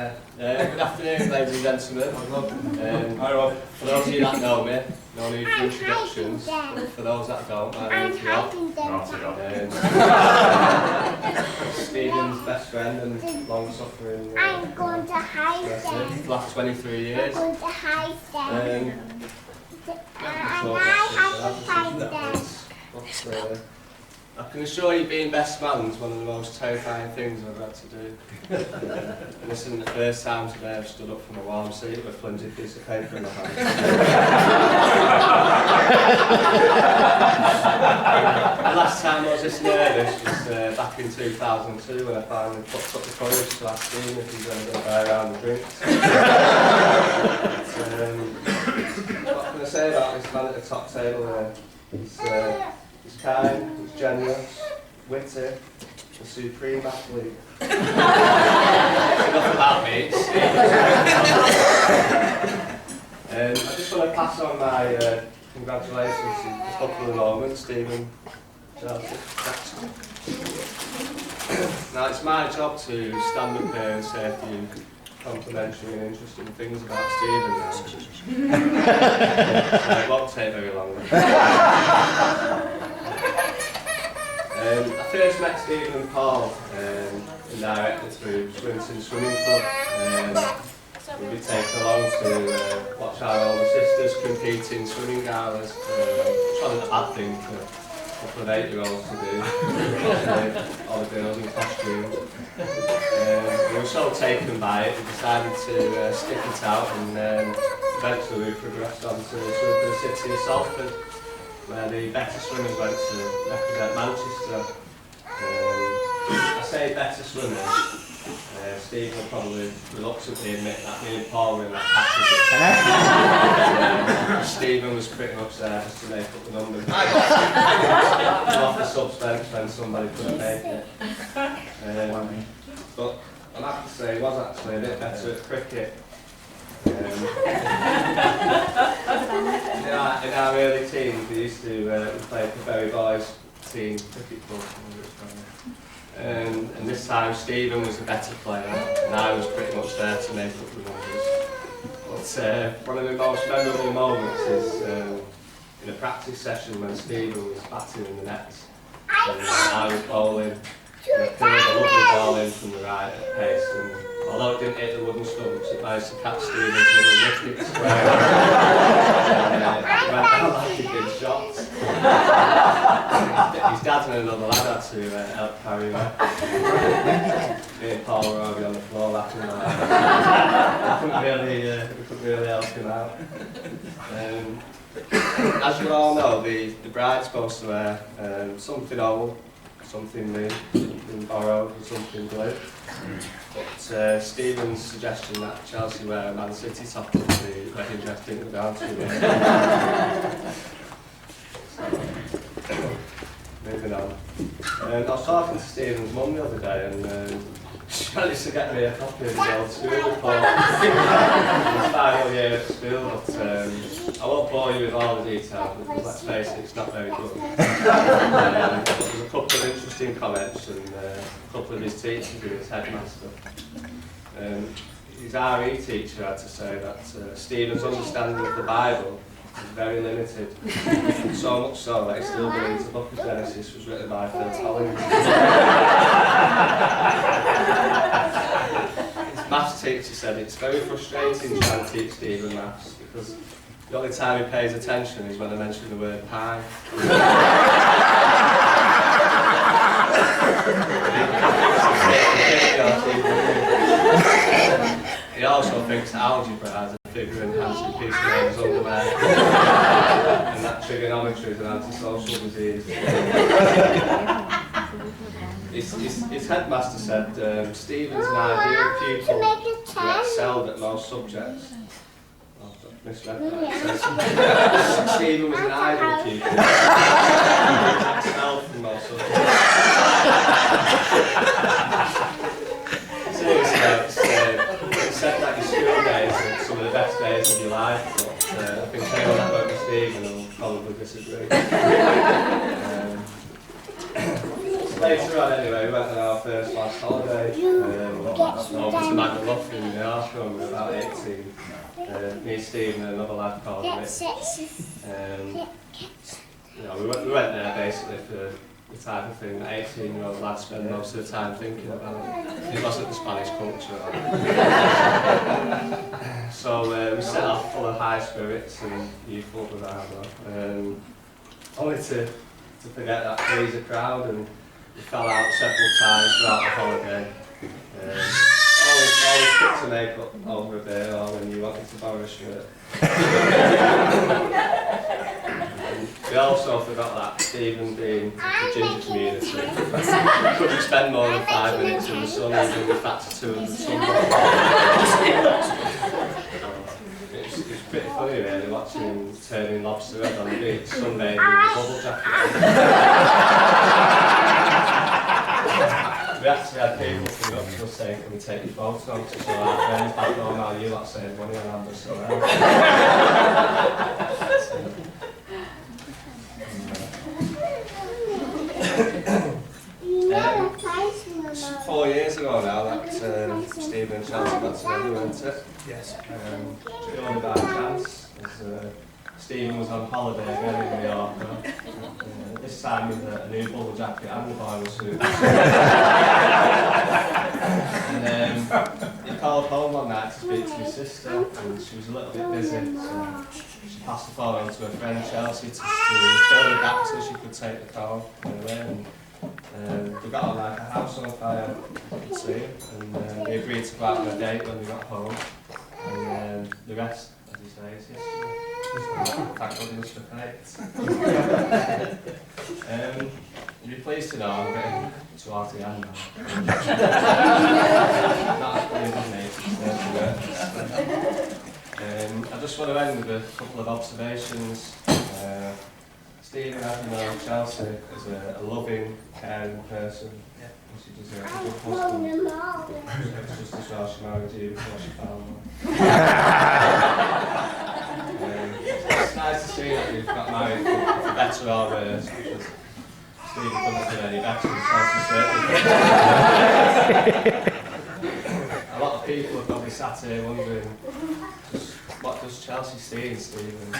Yeah. Good afternoon, ladies and gentlemen. Hi Rob. For those of you that know me, no need for introductions. But for those that don't, my name's Rob. Stephen's best friend and long-suffering. I'm going to hide them. For the last 23 years. I'm going to hide them. I have to find them. I can assure you being best man is one of the most terrifying things I've had to do. And this isn't the first time today I've stood up from a warm seat with a flimsy piece of paper in my hand. The last time I was this nervous was back in 2002 when I finally plucked up the courage to ask Stephen if he's going to buy a round of drinks. What can I say about this man at the top table there? He's kind, he's generous, witty, a supreme athlete. Enough about me, it's Steve. I just want to pass on my congratulations to a couple of moments, Stephen Chelsey. Now it's my job to stand up here and say a few complimentary and interesting things about Stephen now. So it won't take very long. I first met Stephen and Paul indirectly through Swinton Swimming Club. We'd be taken along to watch our older sisters compete in swimming galas. Which wasn't a bad thing for a couple of 8-year-olds to do. All the girls in costumes. We were so taken by it, we decided to stick it out, and eventually we progressed on to swim for the city of Salford, where the better swimmers went to represent Manchester. I say better swimmers. Steve will probably reluctantly admit that me and Paul were in that package. Stephen was pretty much there just to make up the numbers. Off the subs-bench when somebody couldn't make it. But I'm happy to say he was actually a bit better at cricket. In our early teens, we used to play for Bury Boys team cricket club. And this time Stephen was a better player, and I was pretty much there to make up the numbers. But one of the most memorable moments is in a practice session when Stephen was batting in the nets, and I was bowling. And I threw a lovely ball in from the right at pace, and although it didn't hit the wooden stumps, it managed to catch Stephen's middle wicket square. It went down like a good shot. His dad and another lad had to help carry him out. Me and Paul were already on the floor laughing like we couldn't really help him out. As you all know, the bride's supposed to wear something old, something new, something borrowed, and something blue. But Stephen's suggestion that Chelsea wear a Man City top would be very interesting to go down to. Moving on. I was talking to Stephen's mum the other day, and she managed to get me a copy of his old school report. His final year at school, but I won't bore you with all the details, because let's face it, it's not very good. There's a couple of interesting comments, and a couple of his teachers and his headmaster. His RE teacher had to say that Stephen's understanding of the Bible is very limited. So much so that he still believes the book of Genesis was written by Phil Collins. His maths teacher said it's very frustrating trying to teach Stephen maths, because the only time he pays attention is when I mention the word pie. He also thinks algebra has a figure-enhancing piece of his underwear, and that trigonometry is an antisocial disease. His headmaster said Stephen's an ideal pupil who excelled at most subjects. Misread that. Stephen was an ideal pupil who excelled in most subjects. He said that your school days are some of the best days of your life, but I think anyone that won't be Stephen will probably disagree. Later on anyway, we went on our first last holiday. over to Magaluf in the arse when we were about 18. Me, Stephen and another lad called Rick. You know, we went there basically for the type of thing that 18-year-old lads spend most of the time thinking about. It wasn't the Spanish culture. So we set off full of high spirits and youthful bravado, only to forget that freezer crowd, and we fell out several times throughout the holiday. Always quick to make up over a beer or when you wanted to borrow a shirt. We also forgot that Stephen being the ginger community couldn't spend more than 5 minutes in the sun even with factor 200 sunblock. It's pretty funny really watching him turning lobster head on the beach, sunbathing with a bubble jacket. We actually had people coming up to us saying, "Can we take your photos?" So our friends back home, "How you lot save money on Amber?" It's 4 years ago now that Stephen Chelsey got together, wasn't it? Yes. Purely by chance, as Stephen was on holiday again in New York. This time with a new bubble jacket and a vinyl suit. And he called home one night to speak to his sister, and she was a little bit busy, so she passed the phone on to her friend Chelsey to fill the gap so she could take the call anyway. We got on like a house on fire, you could see, and they agreed to go out on a date when we got home, and the rest, as he says, is history. Thank goodness for fate. You'd be pleased to know I'm getting towards the end now. Not as good as me, I just want to end with a couple of observations. Stephen, as you know, Chelsea is a loving, caring person. She does a good husband. It's just as well she married you before she found one. It's nice to see that you've got married for better or worse, because Stephen couldn't have done any better than Chelsea. A lot of people have probably sat here wondering, what does Chelsea see in Stephen?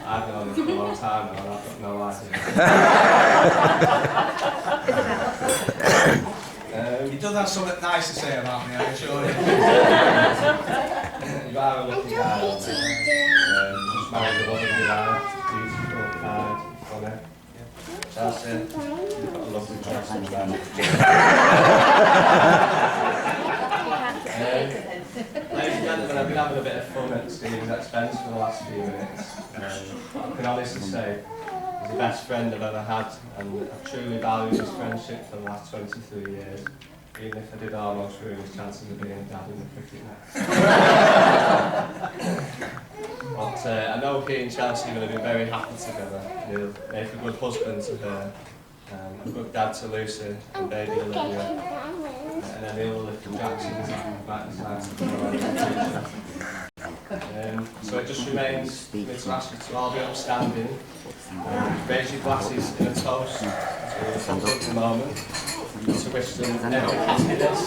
I've known him for a long time now, and I've got no idea. He does have something nice to say about me, I assure you. You are a lucky guy. Just married a lovely life, beautiful, kind, funny. Chelsea, you've got a lovely dress in there. Ladies and gentlemen, I've been having a bit of fun at Stephen's expense for the last few minutes. I can honestly say he's the best friend I've ever had, and I've truly valued his friendship for the last 23 years, even if I did almost ruin his chances of being a dad in the cricket net. But I know he and Chelsea are going to be very happy together. He'll make a good husband to her, a good dad to Lucy and baby Olivia. And then he'll live from Jackson's back in time to so it just remains for me to ask you to all be upstanding, raise your glasses in a toast to the moment, to wish them every happiness.